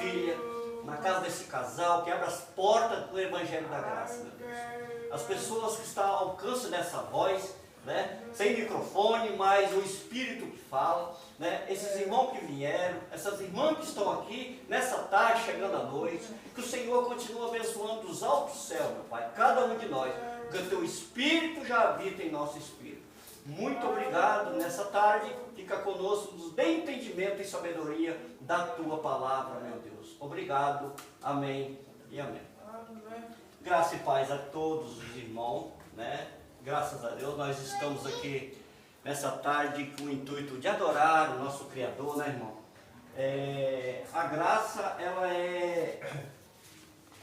filha, na casa desse casal, que abra as portas do Evangelho da Graça, meu Deus. As pessoas que estão ao alcance dessa voz, né? Sem microfone, mas o Espírito que fala, né? Esses irmãos que vieram, essas irmãs que estão aqui nessa tarde, chegando à noite, que o Senhor continue abençoando dos altos céus, meu Pai, cada um de nós, porque o Teu Espírito já habita em nosso espírito. Muito obrigado nessa tarde, fica conosco, nos dê entendimento e sabedoria da Tua palavra, meu Deus. Obrigado, amém e amém. Graça e paz a todos os irmãos, né? Graças a Deus nós estamos aqui nessa tarde com o intuito de adorar o nosso Criador, né, irmão? A graça,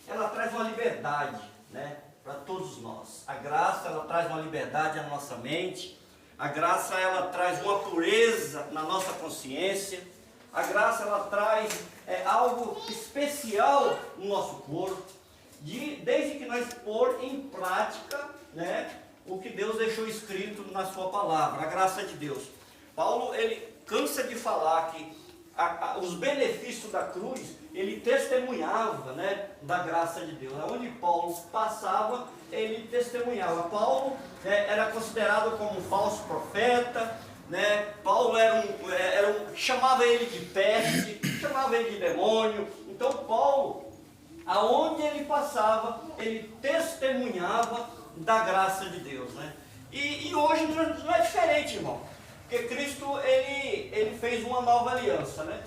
ela traz uma liberdade, né, para todos nós. A graça, ela traz uma liberdade à nossa mente. A graça, ela traz uma pureza na nossa consciência. A graça, ela traz algo especial no nosso corpo, desde que nós pôr em prática, né, o que Deus deixou escrito na sua palavra, a graça de Deus. Paulo, ele cansa de falar que os benefícios da cruz, ele testemunhava, né, da graça de Deus. Onde Paulo passava, ele testemunhava. Paulo era considerado como um falso profeta, né? Paulo chamava ele de peste, chamava ele de demônio. Então Paulo, aonde ele passava, ele testemunhava da graça de Deus, né? E hoje não é diferente, irmão, porque Cristo, ele fez uma nova aliança, né?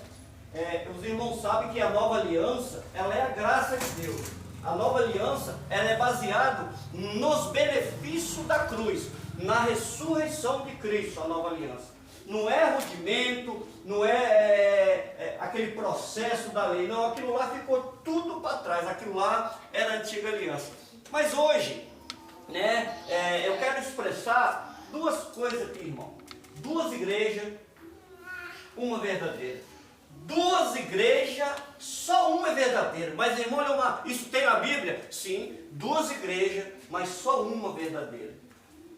Os irmãos sabem que a nova aliança, ela é a graça de Deus. A nova aliança, ela é baseada nos benefícios da cruz, na ressurreição de Cristo, a nova aliança. Não é rudimento, não é aquele processo da lei, não, aquilo lá ficou tudo para trás, aquilo lá era a antiga aliança. Mas hoje, né, eu quero expressar duas coisas aqui, irmão. Duas igrejas, uma verdadeira. Duas igrejas, só uma é verdadeira. Mas, irmão, isso tem na Bíblia? Sim, duas igrejas, mas só uma verdadeira.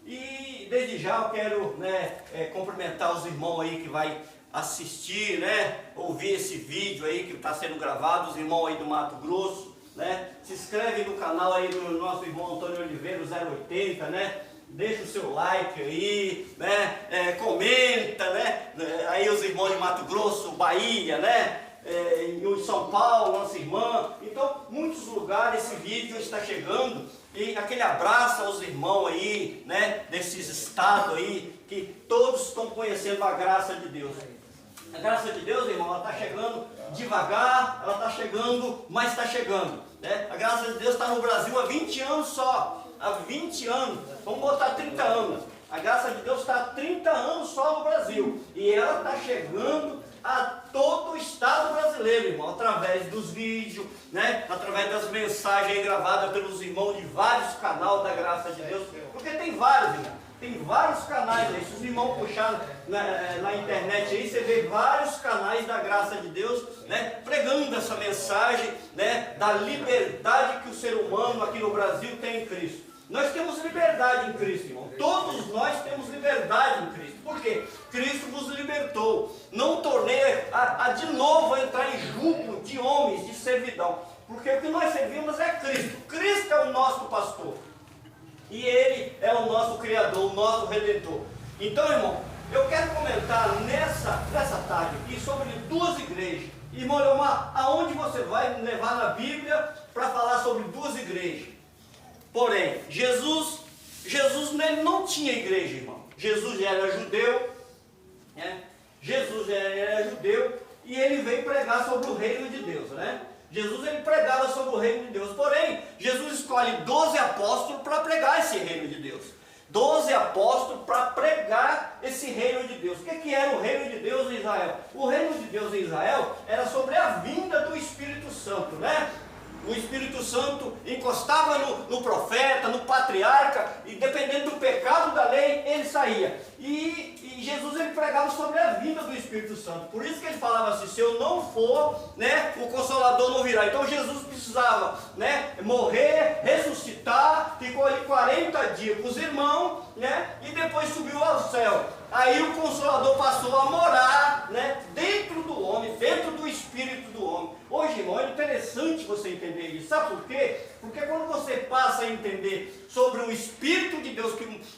E desde já eu quero, né, cumprimentar os irmãos aí que vai assistir, né, ouvir esse vídeo aí que está sendo gravado, os irmãos aí do Mato Grosso, né? Se inscreve no canal aí do nosso irmão Antônio Oliveira, 080, né? Deixa o seu like aí, né? Comenta, né? Aí os irmãos de Mato Grosso, Bahia, né? Em São Paulo, nossa irmã. Então, muitos lugares esse vídeo está chegando. E aquele abraço aos irmãos aí, né? Desses estados aí, que todos estão conhecendo a graça de Deus. A graça de Deus, irmão, ela está chegando devagar, ela está chegando, mas está chegando, né? A graça de Deus está no Brasil há 20 anos só. Há 20 anos, vamos botar 30 anos. A graça de Deus está há 30 anos só no Brasil. E ela está chegando a todo o estado brasileiro, irmão, através dos vídeos, né? Através das mensagens gravadas pelos irmãos de vários canais da graça de Deus. Porque tem vários, irmão. Tem vários canais aí. Se os irmãos puxarem na internet aí, você vê vários canais da graça de Deus, né, pregando essa mensagem, né, da liberdade que o ser humano aqui no Brasil tem em Cristo. Nós temos liberdade em Cristo, irmão. Todos nós temos liberdade em Cristo. Por quê? Cristo vos libertou. Não tornei de novo a entrar em jugo de homens, de servidão. Porque o que nós servimos é Cristo. Cristo é o nosso pastor. E Ele é o nosso Criador, o nosso Redentor. Então, irmão, eu quero comentar nessa tarde aqui sobre duas igrejas. Irmão Leomar, aonde você vai levar na Bíblia para falar sobre duas igrejas? Porém, Jesus ele não tinha igreja, irmão. Jesus já era judeu, né? Jesus já era judeu e ele veio pregar sobre o reino de Deus, né? Jesus ele pregava sobre o reino de Deus, porém, Jesus escolhe 12 apóstolos para pregar esse reino de Deus. 12 apóstolos para pregar esse reino de Deus. O que era o reino de Deus em Israel? O reino de Deus em Israel era sobre a vinda do Espírito Santo, né? O Espírito Santo encostava no profeta, no patriarca, e dependendo do pecado da lei, ele saía. E Jesus ele pregava sobre a vinda do Espírito Santo. Por isso que ele falava assim, se eu não for, né, o Consolador não virá. Então Jesus precisava, né, morrer, ressuscitar, ficou ali 40 dias com os irmãos, né, e depois subiu ao céu. Aí o Consolador passou a morar, né, dentro do homem, dentro do Espírito do homem. Hoje, irmão, interessante você entender isso. Sabe por quê? Porque quando você passa a entender sobre o Espírito de Deus,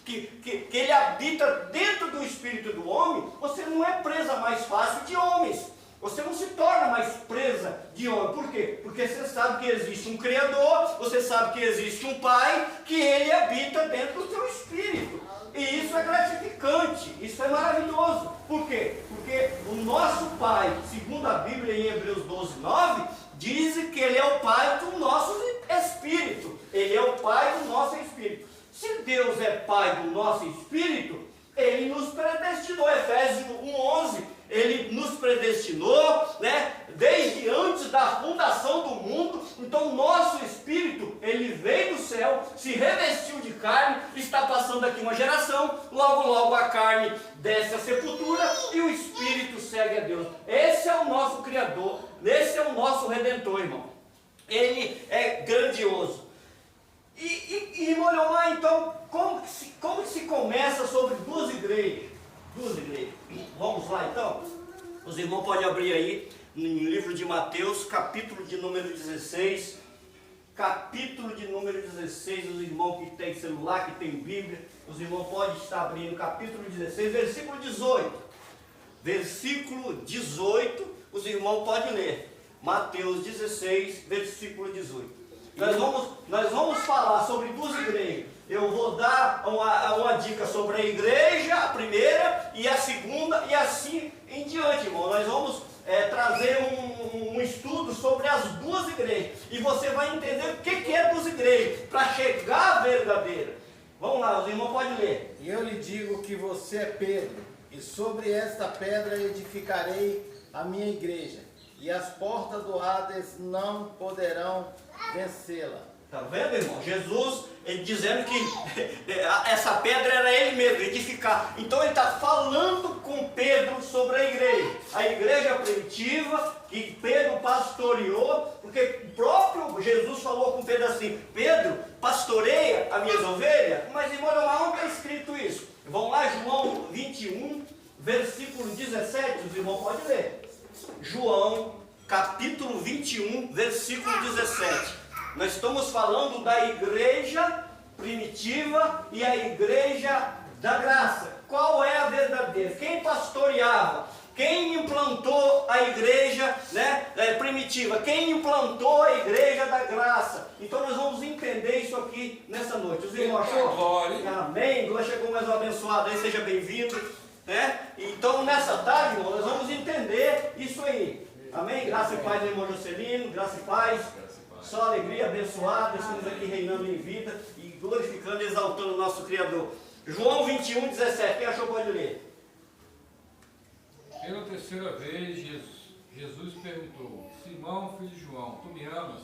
que Ele habita dentro do Espírito do homem, você não é presa mais fácil de homens. Você não se torna mais presa de homem. Por quê? Porque você sabe que existe um Criador, você sabe que existe um Pai, que Ele habita dentro do seu espírito. E isso é gratificante, isso é maravilhoso. Por quê? Porque o nosso Pai, segundo a Bíblia em Hebreus 12, 9, diz que Ele é o Pai do nosso espírito. Ele é o Pai do nosso espírito. Se Deus é Pai do nosso espírito, Ele nos predestinou. Efésios 1:11. Ele nos predestinou, né, desde antes da fundação do mundo. Então nosso espírito, ele veio do céu, se revestiu de carne, está passando aqui uma geração, logo logo a carne desce à sepultura e o espírito segue a Deus. Esse é o nosso Criador, esse é o nosso Redentor, irmão. Ele é grandioso. E Moriomar, então, como que se começa sobre duas igrejas? Vamos lá então? Os irmãos podem abrir aí no livro de Mateus, capítulo de número 16. Capítulo de número 16, os irmãos que têm celular, que têm Bíblia, os irmãos podem estar abrindo capítulo 16, versículo 18. Versículo 18, os irmãos podem ler. Mateus 16, versículo 18. Nós vamos falar sobre duas igrejas. Eu vou dar uma dica sobre a igreja, a primeira e a segunda, e assim em diante, irmão. Nós vamos trazer um estudo sobre as duas igrejas. E você vai entender o que é duas igrejas, para chegar à verdadeira. Vamos lá, os irmãos podem ler. E eu lhe digo que você é Pedro, e sobre esta pedra edificarei a minha igreja, e as portas do Hades não poderão vencê-la. Está vendo, irmão? Jesus, ele dizendo que essa pedra era ele mesmo, edificar. Então ele está falando com Pedro sobre a igreja primitiva, que Pedro pastoreou, porque o próprio Jesus falou com Pedro assim: Pedro, pastoreia as minhas ovelhas. Mas, irmão, onde está escrito isso? Vamos lá, João 21, versículo 17, os irmãos podem ler. João, capítulo 21, versículo 17. Nós estamos falando da igreja primitiva e a igreja da graça. Qual é a verdadeira? Quem pastoreava? Quem implantou a igreja, né, primitiva? Quem implantou a igreja da graça? Então nós vamos entender isso aqui nessa noite. Os irmãos achou? Amém. Glória, chegou mais um abençoado aí, seja bem-vindo. Né? Então nessa tarde, irmão, nós vamos entender isso aí. Amém? Graça e paz do irmão Juscelino, graça e paz. Só alegria, abençoada, estamos aqui reinando em vida e glorificando e exaltando o nosso Criador. João 21, 17, quem achou pode ler. Pela terceira vez, Jesus perguntou: Simão, filho de João, tu me amas?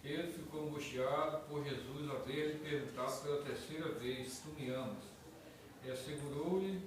Ele ficou angustiado por Jesus haver lhe perguntado pela terceira vez: tu me amas? E assegurou-lhe: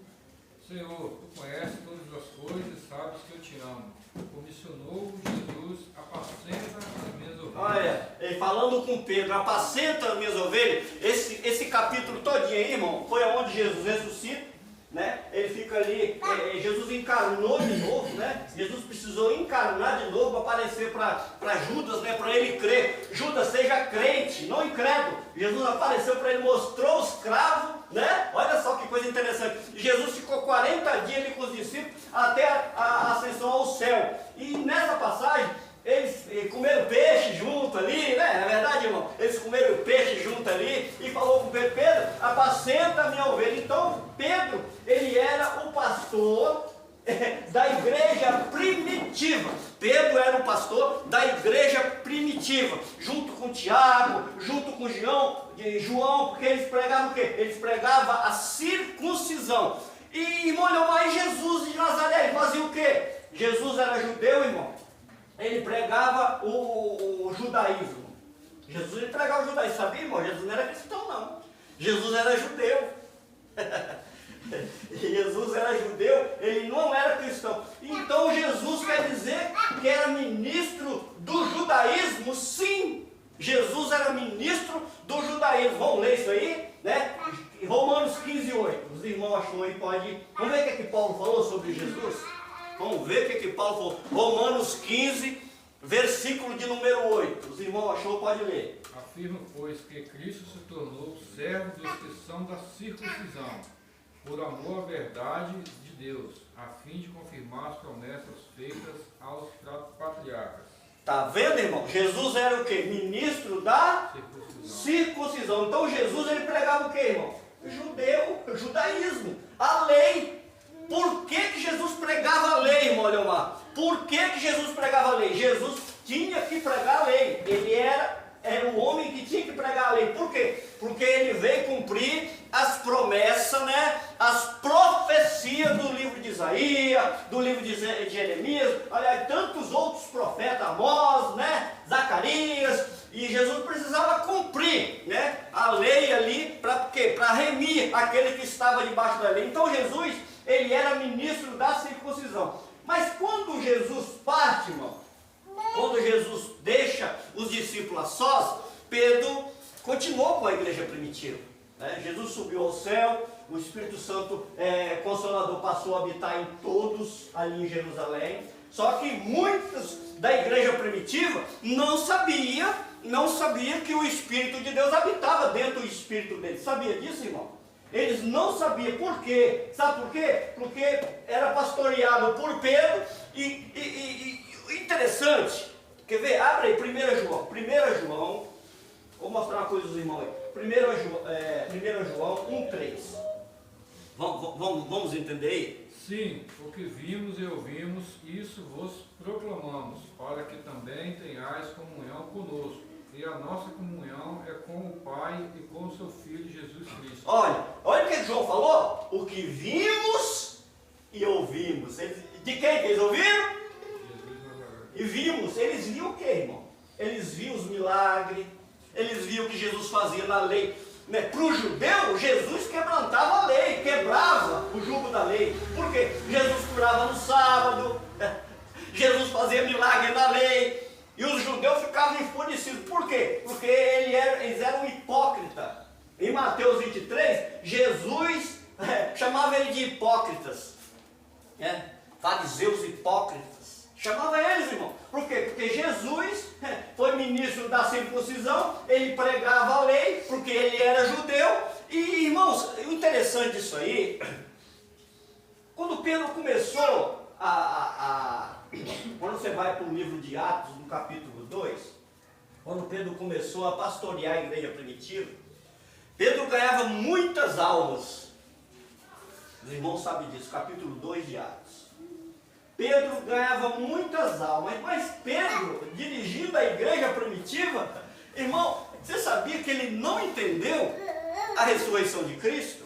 Senhor, tu conheces todas as coisas e sabes que eu te amo. Comissionou Jesus: apacenta as minhas ovelhas. Olha, ele falando com Pedro: apacenta as minhas ovelhas. Esse capítulo todinho aí, irmão, foi onde Jesus ressuscita, né? Ele fica ali, Jesus encarnou de novo, né? Jesus precisou encarnar de novo, aparecer para Judas, né? Para ele crer. Judas, seja crente, não incrédulo. Jesus apareceu para ele, mostrou os cravos, né? Olha só que coisa interessante. Jesus ficou 40 dias ali com os discípulos até a ascensão ao céu. E nessa passagem, eles comeram peixe junto ali, né? É verdade, irmão? Eles comeram peixe junto ali e falou com Pedro: Pedro, apacenta a minha ovelha. Então, Pedro, ele era o pastor da igreja primitiva. Pedro era o pastor da igreja primitiva, junto com Tiago, junto com João, porque eles pregavam o quê? Eles pregavam a circuncisão. E, irmão, mas Jesus de Nazaré, ele fazia o quê? Jesus era judeu, irmão. Ele pregava o judaísmo. Jesus ele pregava o judaísmo, sabia, irmão? Jesus não era cristão, não. Jesus era judeu. Jesus era judeu, ele não era cristão. Então Jesus quer dizer que era ministro do judaísmo? Sim, Jesus era ministro do judaísmo. Vamos ler isso aí, né? Romanos 15, 8. Os irmãos achou aí, pode ir. Vamos ver o que Paulo falou sobre Jesus? Vamos ver o que Paulo falou. Romanos 15, versículo de número 8. Os irmãos achou, pode ler. Afirma, pois, que Cristo se tornou servo dos que são da circuncisão, por amor à verdade de Deus, a fim de confirmar as promessas feitas aos patriarcas. Tá vendo, irmão? Jesus era o quê? Ministro da circuncisão. Então Jesus, ele pregava o quê, irmão? Judaísmo, a lei. Por que Jesus pregava a lei, irmão Leomar? Por que Jesus pregava a lei? Jesus tinha que pregar a lei. Ele era o homem que tinha que pregar a lei. Por quê? Porque ele veio cumprir as promessas, né? As profecias do livro de Isaías, do livro de Jeremias, aliás, tantos outros profetas, Amós, né? Zacarias. E Jesus precisava cumprir, né? A lei ali, para quê? Para remir aquele que estava debaixo da lei. Então Jesus, ele era ministro da circuncisão. Mas quando Jesus parte, irmão, quando Jesus deixa os discípulos a sós, Pedro continuou com a igreja primitiva, né? Jesus subiu ao céu, o Espírito Santo Consolador passou a habitar em todos ali em Jerusalém. Só que muitos da igreja primitiva não sabia que o Espírito de Deus habitava dentro do Espírito deles. Sabia disso, irmão? Eles não sabiam. Por quê? Sabe por quê? Porque era pastoreado por Pedro e interessante. Quer ver? Abre aí, 1 João. Vou mostrar uma coisa dos irmãos aí. 1 João 1,3. Vamos entender aí? Sim, o que vimos e ouvimos, isso vos proclamamos, para que também tenhais comunhão conosco. E a nossa comunhão é com o Pai e com o seu Filho Jesus Cristo. Olha o que João falou. O que vimos e ouvimos. De quem que eles ouviram? E vimos. Eles viam o que, irmão? Eles viam os milagres. Eles viam o que Jesus fazia na lei. Né? Para o judeu, Jesus quebrantava a lei, quebrava o jugo da lei. Por quê? Jesus curava no sábado. Jesus fazia milagre na lei. E os judeus ficavam enfurecidos. Por quê? Porque eles eram hipócritas. Em Mateus 23, Jesus chamava ele de hipócritas. Fariseus hipócritas. Chamava eles, irmão. Por quê? Porque Jesus foi ministro da circuncisão, ele pregava a lei, porque ele era judeu. E, irmãos, o interessante disso aí, quando Pedro começou quando você vai para o livro de Atos, no capítulo 2, quando Pedro começou a pastorear a igreja primitiva, Pedro ganhava muitas almas. Os irmãos sabem disso, capítulo 2 de Atos. Pedro ganhava muitas almas, mas Pedro, dirigindo a igreja primitiva, irmão, você sabia que ele não entendeu a ressurreição de Cristo?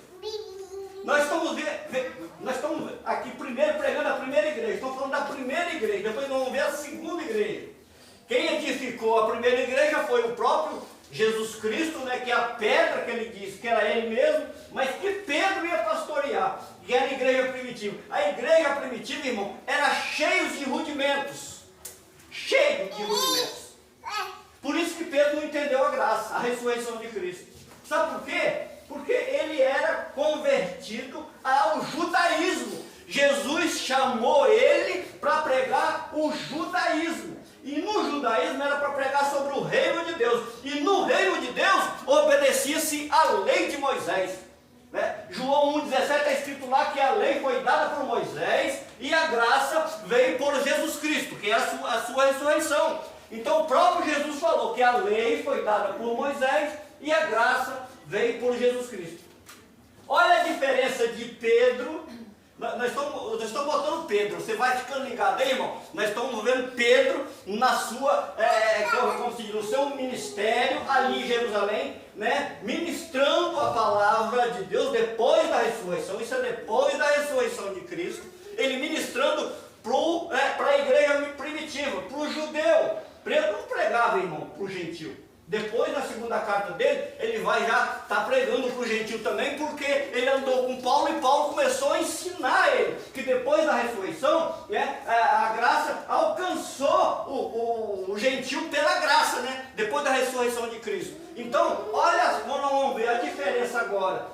Nós estamos aqui primeiro pregando a primeira igreja, estamos falando da primeira igreja, depois nós vamos ver a segunda igreja. Quem edificou a primeira igreja foi o próprio Jesus Cristo, né, que é a pedra que ele disse que era ele mesmo, mas que Pedro ia pastorear, que era a igreja primitiva. A igreja primitiva, irmão, era cheia de rudimentos. Cheio de rudimentos. Por isso que Pedro não entendeu a graça, a ressurreição de Cristo. Sabe por quê? Porque ele era convertido ao judaísmo. Jesus chamou ele para pregar o judaísmo. E no judaísmo era para pregar sobre o reino de Deus. E no reino de Deus obedecia-se a lei de Moisés. Né? João 1,17 está escrito lá que a lei foi dada por Moisés e a graça veio por Jesus Cristo, que é a sua ressurreição. Então o próprio Jesus falou que a lei foi dada por Moisés e a graça veio por Jesus Cristo. Olha a diferença de Pedro. Nós estamos botando Pedro. Você vai ficando ligado aí, irmão? Nós estamos vendo Pedro na sua, como se diz, no seu ministério ali em Jerusalém, né? Ministrando a palavra de Deus depois da ressurreição. Isso é depois da ressurreição de Cristo. Ele ministrando para a igreja primitiva, para o judeu. Pedro não pregava, irmão, para o gentil. Depois, na segunda carta dele, ele vai já estar pregando para o gentil também, porque ele andou com Paulo e Paulo começou a ensinar ele que depois da ressurreição, né, a graça alcançou o gentil pela graça, né, depois da ressurreição de Cristo. Então, olha, vamos ver a diferença agora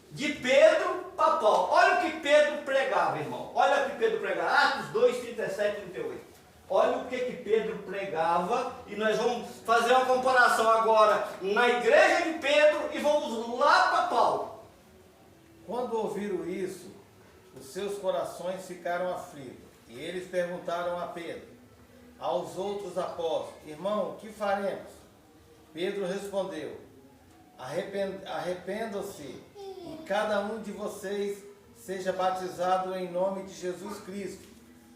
de Pedro para Paulo. Olha o que Pedro pregava, irmão. Olha o que Pedro pregava. Atos 2, 37 e 38. Olha o que Pedro pregava, e nós vamos fazer uma comparação agora na igreja de Pedro e vamos lá para Paulo. Quando ouviram isso, os seus corações ficaram aflitos, e eles perguntaram a Pedro, aos outros apóstolos, irmão, que faremos? Pedro respondeu, arrependam-se, e cada um de vocês seja batizado em nome de Jesus Cristo,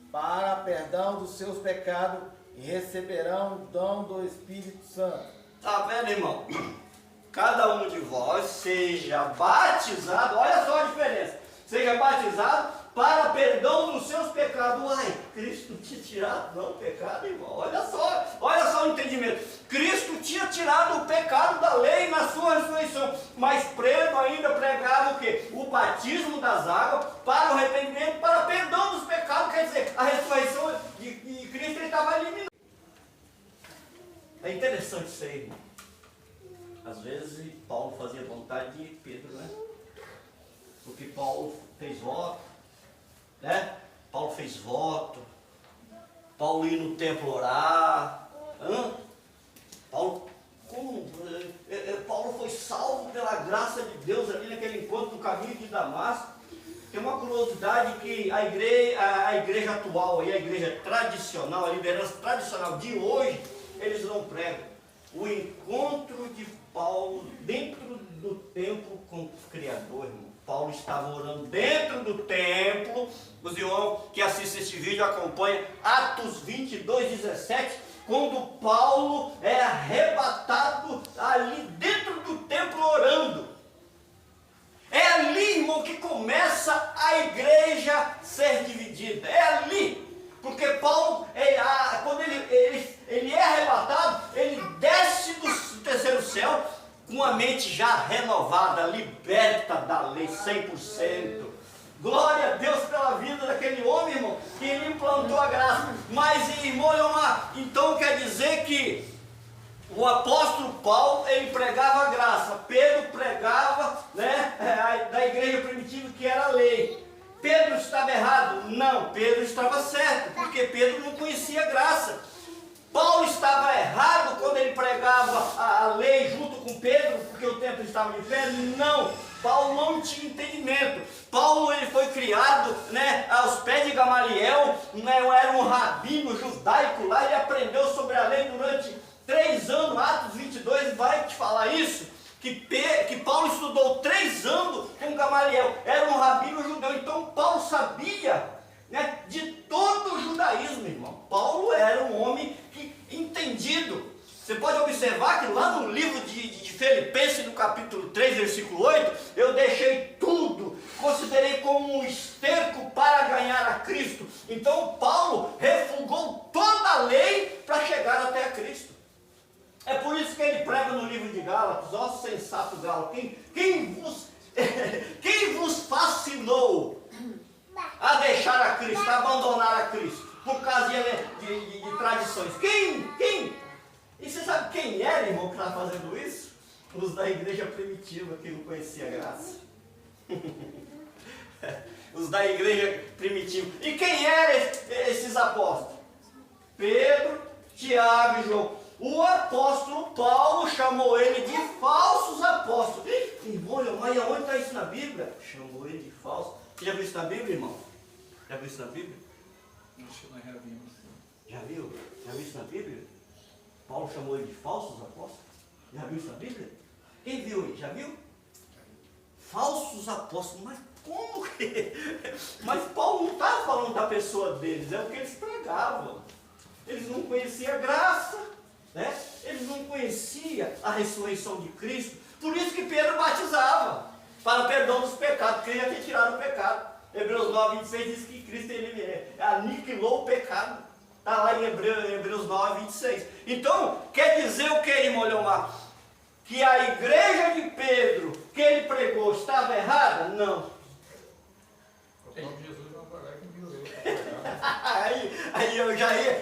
para perdão dos seus pecados, e receberão o dom do Espírito Santo. Tá vendo, irmão? Cada um de vós seja batizado, olha só a diferença, seja batizado para perdão dos seus pecados. Uai, Cristo tinha tirado não o pecado, irmão, olha só o entendimento. Cristo tinha tirado o pecado da lei na sua ressurreição, mas Pedro ainda pregava o quê? O batismo das águas para o arrependimento, para perdão dos pecados, quer dizer, a ressurreição de Cristo ele estava eliminando. É interessante isso aí, irmão. Às vezes Paulo fazia vontade de Pedro, né? Porque Paulo fez voto, né? Paulo fez voto, Paulo ia no templo orar, Paulo foi salvo pela graça de Deus ali naquele encontro no caminho de Damasco. Tem uma curiosidade que a igreja atual, a igreja tradicional, a liderança tradicional de hoje, eles não pregam. O encontro de Paulo dentro do templo com o Criador, irmão. Paulo estava orando dentro do templo. Os irmãos que assistem este vídeo acompanham Atos 22:17, quando Paulo é arrebatado ali dentro do templo orando. É ali, irmão, que começa a igreja ser dividida. É ali. Porque Paulo, quando ele é arrebatado, ele desce do terceiro céu com a mente já renovada, liberta da lei 100%. Glória a Deus pela vida daquele homem, irmão, que ele implantou a graça. Mas, irmão, então quer dizer que o apóstolo Paulo, ele pregava a graça. Pedro pregava, né, da igreja primitiva, que era a lei. Pedro estava errado? Não, Pedro estava certo, porque Pedro não conhecia a graça. Paulo estava errado quando ele pregava a lei junto com Pedro, porque o templo estava de pé? Não, Paulo não tinha entendimento. Paulo ele foi criado, né, aos pés de Gamaliel, né, era um rabino judaico lá, ele aprendeu sobre a lei durante 3 anos, Atos 22 vai te falar isso. Que Paulo estudou 3 anos com Gamaliel, era um rabino judeu, então Paulo sabia, né, de todo o judaísmo, irmão. Paulo era um homem entendido. Você pode observar que lá no livro de Filipenses, no capítulo 3, versículo 8, eu deixei tudo, considerei como um esterco para ganhar a Cristo. Então Paulo refugou toda a lei para chegar até a Cristo. É por isso que ele prega no livro de Gálatas, ó sensato Gálatas, quem vos fascinou a deixar a Cristo, a abandonar a Cristo, por causa de tradições? Quem? E você sabe quem era, irmão, que estava fazendo isso? Os da igreja primitiva, que não conhecia a graça. Os da igreja primitiva. E quem eram esses apóstolos? Pedro, Tiago e João. O apóstolo Paulo chamou ele de falsos apóstolos. Irmão, mas aonde está isso na Bíblia? Chamou ele de falso. Você já viu isso na Bíblia, irmão? Já viu isso na Bíblia? Acho que nós já vimos. Já viu? Já viu isso na Bíblia? Paulo chamou ele de falsos apóstolos? Já viu isso na Bíblia? Quem viu aí? Já viu? Falsos apóstolos, mas como que? Mas Paulo não estava falando da pessoa deles, é o que eles pregavam. Eles não conheciam a graça, né? Eles não conheciam a ressurreição de Cristo. Por isso que Pedro batizava, para perdão dos pecados, porque ele já tinha tirado o pecado. Hebreus 9:26 diz que Cristo aniquilou o pecado. Está lá em Hebreus 9:26. Então, quer dizer o que, irmão Leomar? Que a igreja de Pedro, que ele pregou, estava errada? Não. O próprio Jesus não vai que viu ele. Aí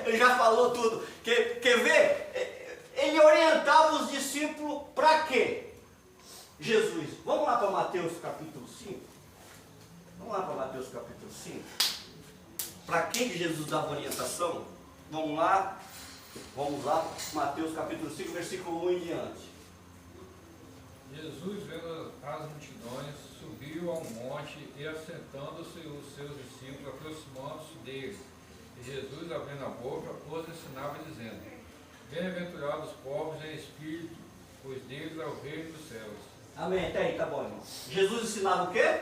ele já falou tudo. Quer ver? Ele orientava os discípulos para quê? Jesus. Vamos lá para Mateus capítulo 5. Vamos lá para Mateus capítulo 5. Para quem que Jesus dava orientação? Vamos lá, Mateus capítulo 5, versículo 1 em diante. Jesus, vendo as multidões, subiu ao monte e, assentando-se, os seus discípulos aproximando-se dele. E Jesus, abrindo a boca, os ensinava, dizendo: Bem-aventurados os pobres em espírito, pois deles é o reino dos céus. Amém, até aí, tá bom, irmão. Jesus ensinava o quê?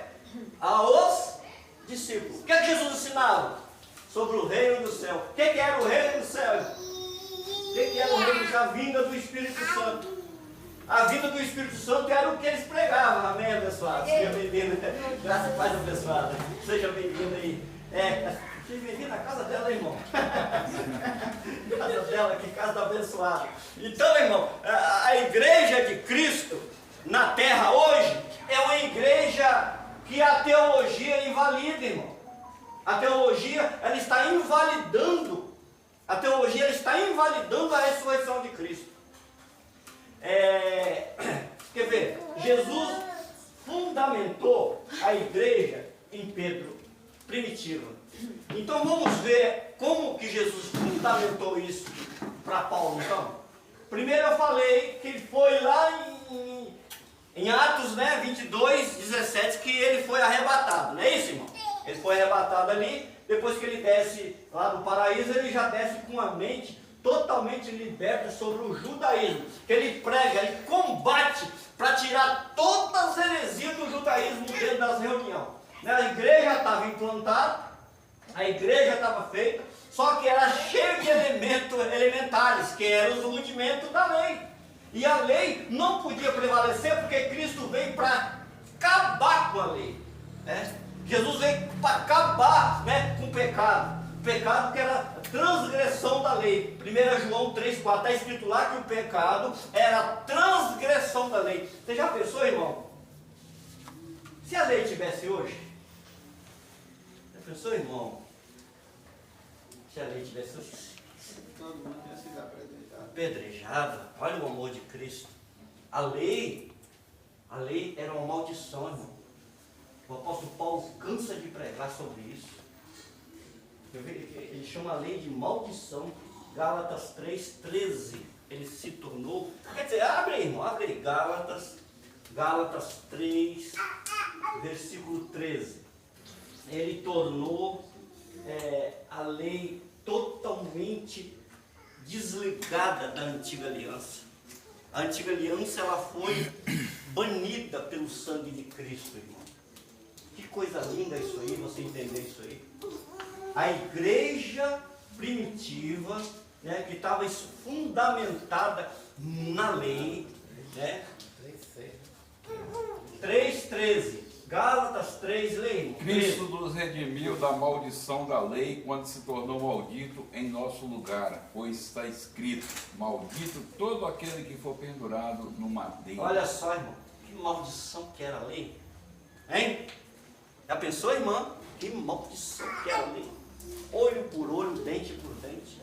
Aos discípulos. O que Jesus ensinava? Sobre o reino do céu. O que era o reino do céu? O que era o reino do céu? A vinda do Espírito Santo. A vinda do Espírito Santo era o que eles pregavam. Amém, abençoado? Seja bem-vindo. Graças a paz, abençoada. Seja bem-vindo aí. Seja bem-vindo na casa dela, irmão. Casa dela, que casa da abençoada. Então, irmão, a igreja de Cristo na terra hoje é uma igreja que a teologia invalida, irmão. A teologia, ela está invalidando. A teologia, ela está invalidando a ressurreição de Cristo. Quer ver? Jesus fundamentou a igreja em Pedro, primitiva. Então vamos ver como que Jesus fundamentou isso para Paulo. Então, primeiro eu falei que ele foi lá em Atos 22, 17, que ele foi arrebatado, não é isso, irmão? Ele foi arrebatado ali, depois que ele desce lá do paraíso, ele já desce com a mente totalmente liberta sobre o judaísmo, que ele prega, ele combate para tirar todas as heresias do judaísmo dentro das reuniões. A igreja estava implantada, a igreja estava feita, só que era cheio de elementos elementares, que eram os rudimentos da lei. E a lei não podia prevalecer porque Cristo veio para acabar com a lei. Jesus veio para acabar com o pecado. O pecado que era transgressão da lei. 1 João 3,4 está escrito lá que o pecado era a transgressão da lei. Você já pensou, irmão? Se a lei tivesse hoje? Já pensou, irmão? Se a lei tivesse hoje? Todo mundo tinha sido apedrejado. Apedrejada. Olha o amor de Cristo. A lei era uma maldição, irmão. O apóstolo Paulo cansa de pregar sobre isso. Ele chama a lei de maldição. Gálatas 3,13. Ele se tornou. Quer dizer, abre aí, irmão, abre aí. Gálatas 3, versículo 13. Ele tornou a lei totalmente desligada da antiga aliança. A antiga aliança, ela foi banida pelo sangue de Cristo, irmão. Que coisa linda isso aí, você entender isso aí. A igreja primitiva, que estava fundamentada na lei, 3,13. Gálatas 3, lei. Cristo nos redimiu da maldição da lei quando se tornou maldito em nosso lugar, pois está escrito: maldito todo aquele que for pendurado no madeiro. Olha só, irmão, que maldição que era a lei. Hein? Já pensou, irmã? Que maldição que era a lei. Olho por olho, dente por dente.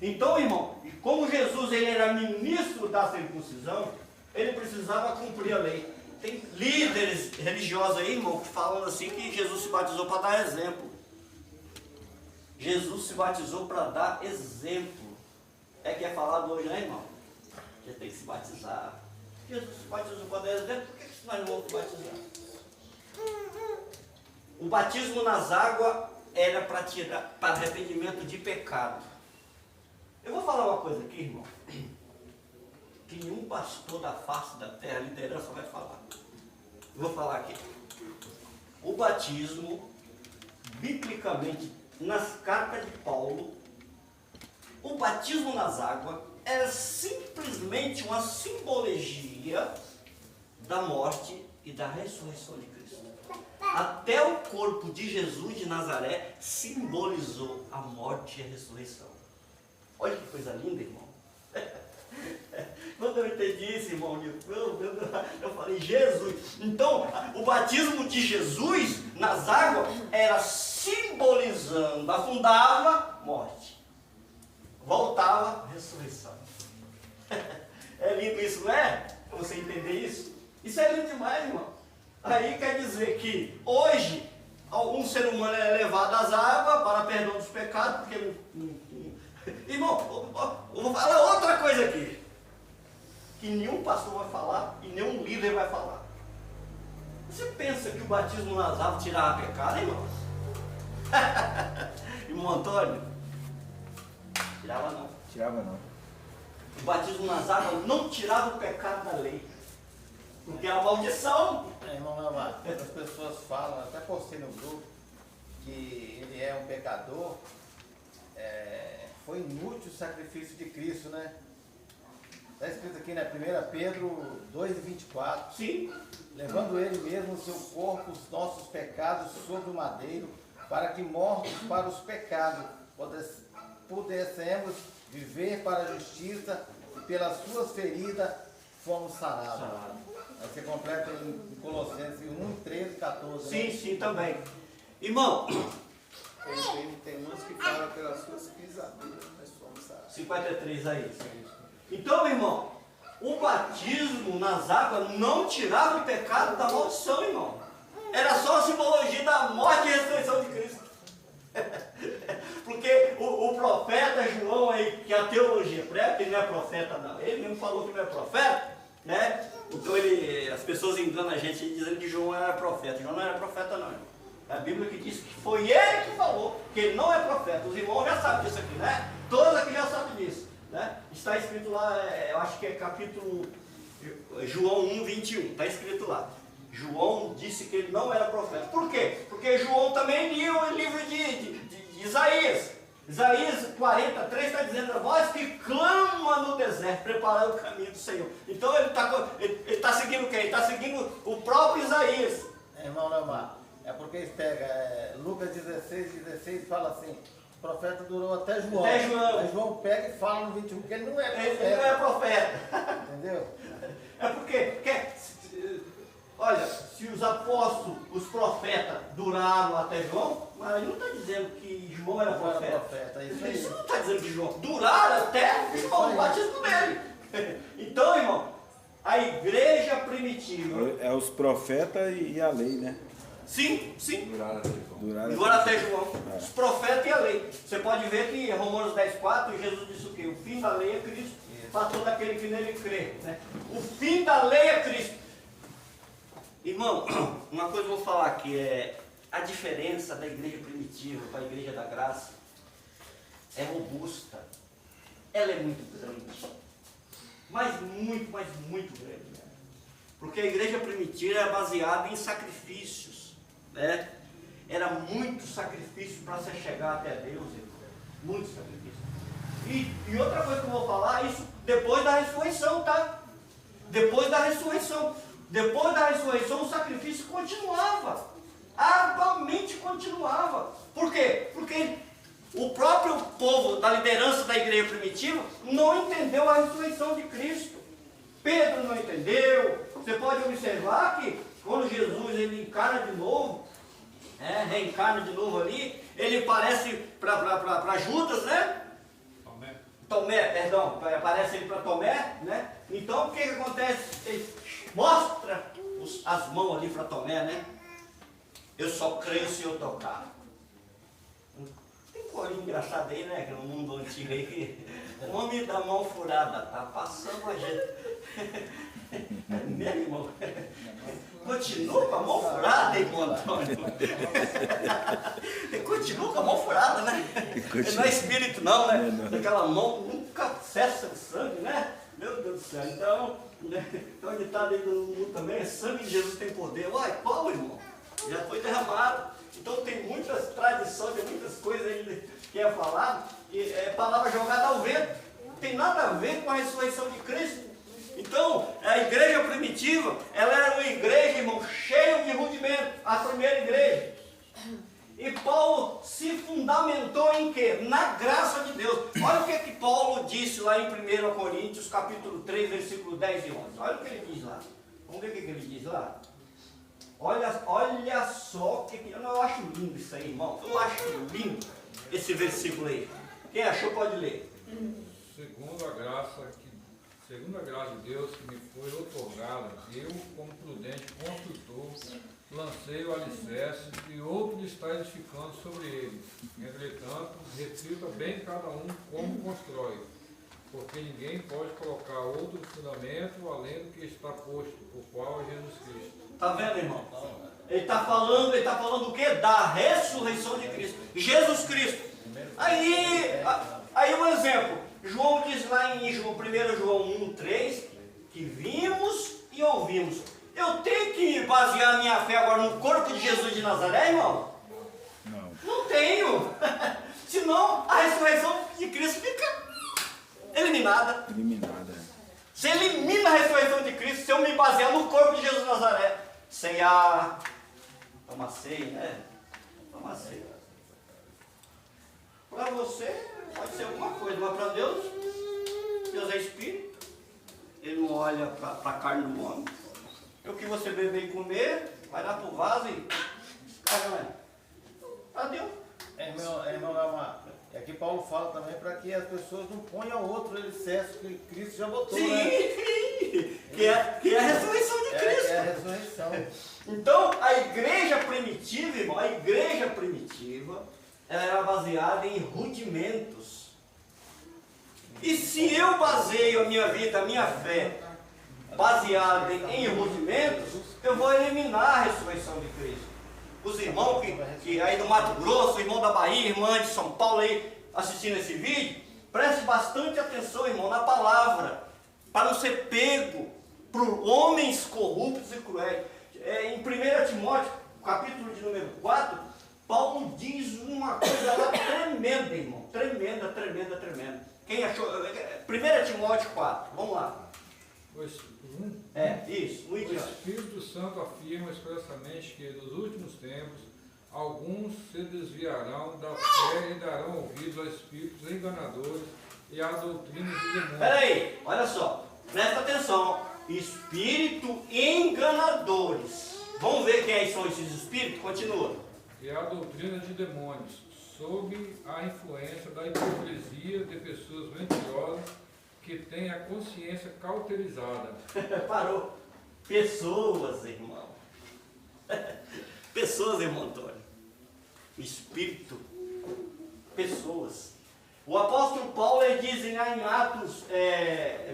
Então, irmão, como Jesus ele era ministro da circuncisão, ele precisava cumprir a lei. Tem líderes religiosos aí, irmão, que falam assim que Jesus se batizou para dar exemplo. Jesus se batizou para dar exemplo. Que é falado hoje, né, irmão? Que tem que se batizar. Jesus se batizou para dar exemplo, por que nós não vamos batizar? O batismo nas águas era para arrependimento de pecado. Eu vou falar uma coisa aqui, irmão, que nenhum pastor da face da terra, a liderança vai falar. Eu vou falar aqui. O batismo, biblicamente, nas cartas de Paulo, o batismo nas águas era simplesmente uma simbologia da morte e da ressurreição de Cristo. Até o corpo de Jesus de Nazaré simbolizou a morte e a ressurreição. Olha que coisa linda, irmão. Quando eu entendi isso, irmão, eu falei, Jesus. Então, o batismo de Jesus nas águas era simbolizando, afundava morte, voltava ressurreição. É lindo isso, não é? Você entender isso? Isso é lindo demais, irmão. Aí quer dizer que hoje algum ser humano é levado às águas para perdão dos pecados, porque Irmão, eu vou falar outra coisa aqui. Que nenhum pastor vai falar e nenhum líder vai falar. Você pensa que o batismo nas águas tirava pecado, irmão? Irmão Antônio? Tirava não. Tirava não. O batismo nas águas não tirava o pecado da lei. Porque é a maldição. Irmão Lamar, as pessoas falam, até postei no grupo, que ele é um pecador. Foi inútil o sacrifício de Cristo, né? Está escrito aqui na 1 Pedro 2,24. Sim. Levando ele mesmo o seu corpo, os nossos pecados sobre o madeiro, para que mortos para os pecados pudéssemos viver para a justiça, e pelas suas feridas fomos sarados. Aí você completa em Colossenses 1, 13, 14. Sim, né? sim, também. Irmão, Tem umas que falam pelas suas pisaduras, nós fomos sarados. 53 aí. Então, meu irmão, o batismo nas águas não tirava o pecado da maldição, irmão. Era só a simbologia da morte e ressurreição de Cristo. Porque o profeta João aí, que a teologia prega, ele não é profeta não, ele mesmo falou que não é profeta, né? Então as pessoas enganam a gente dizendo que João era profeta. João não era profeta não, irmão. É a Bíblia que diz que foi ele que falou que ele não é profeta. Os irmãos já sabem disso aqui, né? Todos aqui já sabem disso, né? Está escrito lá, eu acho que é capítulo João 1, 21, está escrito lá. João disse que ele não era profeta. Por quê? Porque João também lia o livro de Isaías. Isaías 43 está dizendo: a voz que clama no deserto, preparar o caminho do Senhor. Então ele está seguindo quem? Ele está seguindo o próprio Isaías. Irmão Lamar, é porque eles pegam Lucas 16 fala assim: o profeta durou até João. Até João. Aí João pega e fala no 21 que ele não é profeta. Ele não é profeta. Entendeu? É porque olha, se os apóstolos, os profetas duraram até João, mas ele não está dizendo que João era Não era profeta. profeta, é isso aí. Isso não está dizendo que João duraram até João, o batismo dele. Então, irmão, a igreja primitiva. É os profetas e a lei, né? Sim, sim. Duraram Agora até João, os profetas e a lei. Você pode ver que em Romanos 10,4, Jesus disse o quê? O fim da lei é Cristo, para todo aquele que nele crê, né? O fim da lei é Cristo. Irmão, uma coisa eu vou falar aqui, a diferença da igreja primitiva para a igreja da graça é robusta. Ela é muito grande, mas muito grande, né? Porque a igreja primitiva era baseada em sacrifícios, né? Era muito sacrifício para você chegar até Deus, irmão. Muito sacrifício. E outra coisa que eu vou falar, isso depois da ressurreição, tá? Depois da ressurreição. Depois da ressurreição o sacrifício continuava. Arduamente continuava. Por quê? Porque o próprio povo da liderança da igreja primitiva não entendeu a ressurreição de Cristo. Pedro não entendeu. Você pode observar que quando Jesus ele encarna de novo, reencarna de novo ali, ele parece para Judas, né? Tomé, aparece ele para Tomé, né? Então o que acontece? Ele mostra as mãos ali para Tomé, né? Eu só creio se eu tocar. Tem corinho engraçado aí, né? Que no mundo antigo aí, que o homem da mão furada tá passando a gente. Né, irmão? Continua com a mão furada, irmão Antônio. Continua com a mão furada, né? Não é espírito não, né? Aquela mão nunca cessa de sangue, né? Meu Deus do céu. Então, né? Então ele está dentro do mundo também, sangue de Jesus tem poder. Uai, qual, irmão? Já foi derramado. Então tem muitas tradições, tem muitas coisas aí que é falado, e é palavra jogada ao vento. Não tem nada a ver com a ressurreição de Cristo. Então, a igreja primitiva, ela era uma igreja, irmão, cheia de rudimento, a primeira igreja. E Paulo se fundamentou em quê? Na graça de Deus. Olha o que Paulo disse lá em 1 Coríntios, capítulo 3, versículo 10 e 11. Olha o que ele diz lá. Vamos ver o que ele diz lá. Olha só, eu acho lindo isso aí, irmão. Eu acho lindo esse versículo aí. Quem achou pode ler. Segundo a graça de Deus que me foi outorgada, eu, como prudente construtor, lancei o alicerce e outro está edificando sobre eles. Entretanto, reflita bem cada um como constrói, porque ninguém pode colocar outro fundamento além do que está posto, o qual é Jesus Cristo. Está vendo, irmão? Ele está falando o quê? Da ressurreição de Cristo. Jesus Cristo. Aí um exemplo. João diz lá em 1 João 1,3 que vimos e ouvimos. Eu tenho que basear a minha fé agora no corpo de Jesus de Nazaré, irmão? Não. Não tenho. Senão a ressurreição de Cristo fica eliminada. Eliminada. Você elimina a ressurreição de Cristo se eu me basear no corpo de Jesus de Nazaré. Ceia. Toma ceia, né? Toma ceia. Para você pode ser alguma coisa, mas para Deus, Deus é Espírito. Ele não olha para a carne do homem. E o que você beber e comer, vai lá para o vaso e caramba. Para Deus. Aqui Paulo fala também para que as pessoas não ponham outro alicerce que Cristo já botou. Sim, né? que é a ressurreição de Cristo. É a ressurreição. Então, a igreja primitiva, irmão, a igreja primitiva, ela era baseada em rudimentos. E se eu baseio a minha vida, a minha fé, baseada em rudimentos, eu vou eliminar a ressurreição de Cristo. Os irmãos que aí do Mato Grosso, irmão da Bahia, irmã de São Paulo aí assistindo esse vídeo, preste bastante atenção, irmão, na palavra, para não ser pego por homens corruptos e cruéis. Em 1 Timóteo, capítulo de número 4, Paulo diz uma coisa lá tremenda, irmão. Tremenda. Quem achou? 1 Timóteo 4, vamos lá. Isso, O Espírito Santo afirma expressamente que nos últimos tempos alguns se desviarão da fé e darão ouvidos a espíritos enganadores e a doutrinas de demônios. Peraí, olha só, presta atenção. Espírito enganadores. Vamos ver quem são esses espíritos? Continua. E a doutrina de demônios, sob a influência da hipocrisia de pessoas mentirosas que têm a consciência cauterizada. Parou. Pessoas, irmão. Pessoas, irmão Antônio. Espírito. Pessoas. O apóstolo Paulo, ele diz em Atos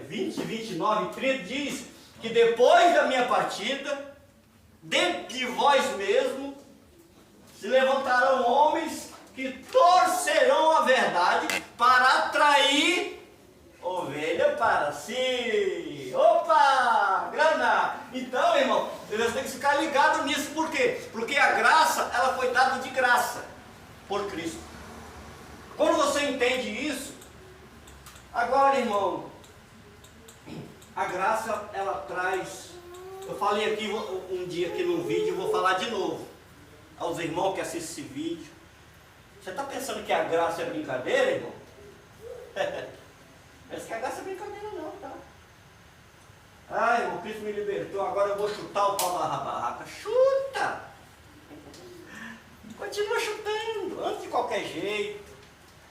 20, 29 e 30, diz que depois da minha partida, dentro de vós mesmo, se levantarão homens que torcerão a verdade para atrair ovelha para si. Opa! Grana! Então, irmão, nós temos que ficar ligados nisso. Por quê? Porque a graça, ela foi dada de graça por Cristo. Quando você entende isso, agora, irmão, a graça, ela traz... Eu falei aqui um dia aqui num vídeo, vou falar de novo aos irmãos que assistem esse vídeo. Você está pensando que a graça é brincadeira, irmão? Parece que a graça é brincadeira não, tá? Ai, irmão, Cristo me libertou, agora eu vou chutar o pau na barraca. Chuta! Continua chutando, anda de qualquer jeito,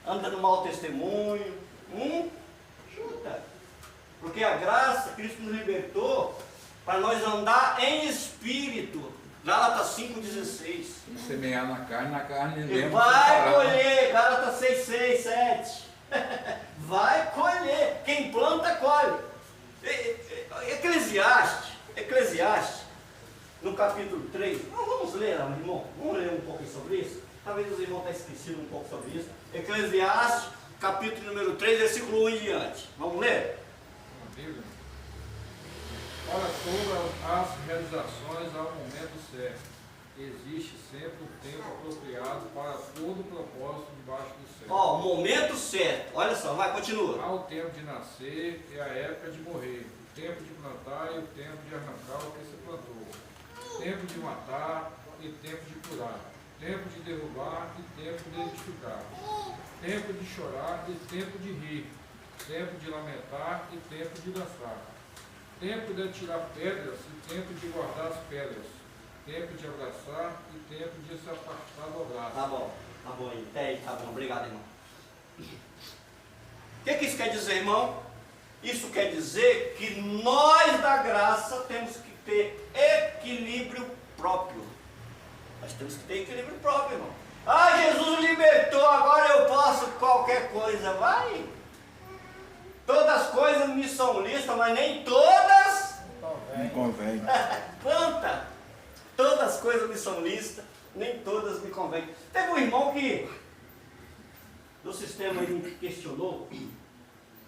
anda no mau testemunho, chuta. Porque a graça, Cristo nos libertou para nós andar em espírito. Gálatas 5,16. Semear na carne E mesmo. vai colher, Gálatas 6, 6, 7. Vai colher. Quem planta, colhe. Eclesiastes, no capítulo 3. Vamos ler, irmão. Vamos ler um pouco sobre isso. Talvez os irmãos tenham esquecido um pouco sobre isso. Eclesiastes, capítulo número 3, versículo 1 em diante. Vamos ler? Na Bíblia. Para todas as realizações há um momento certo. Existe sempre um tempo apropriado para todo propósito debaixo do céu. Ó, o momento certo. Olha só, vai, continua. Há o tempo de nascer e a época de morrer. O tempo de plantar e o tempo de arrancar o que se plantou. Tempo de matar e tempo de curar. Tempo de derrubar e tempo de edificar. Tempo de chorar e tempo de rir. Tempo de lamentar e tempo de dançar. Tempo de atirar pedras e tempo de guardar as pedras. Tempo de abraçar e tempo de se afastar do abraço. Tá bom aí. Tá bom, obrigado, irmão. O que isso quer dizer, irmão? Isso quer dizer que nós da graça temos que ter equilíbrio próprio. Nós temos que ter equilíbrio próprio, irmão. Ah, Jesus libertou, agora eu posso qualquer coisa. Vai! Todas as coisas me são listas, mas nem todas Não convém. Quanta! Todas as coisas me são listas, nem todas me convêm. Teve um irmão que, do sistema, ele me questionou.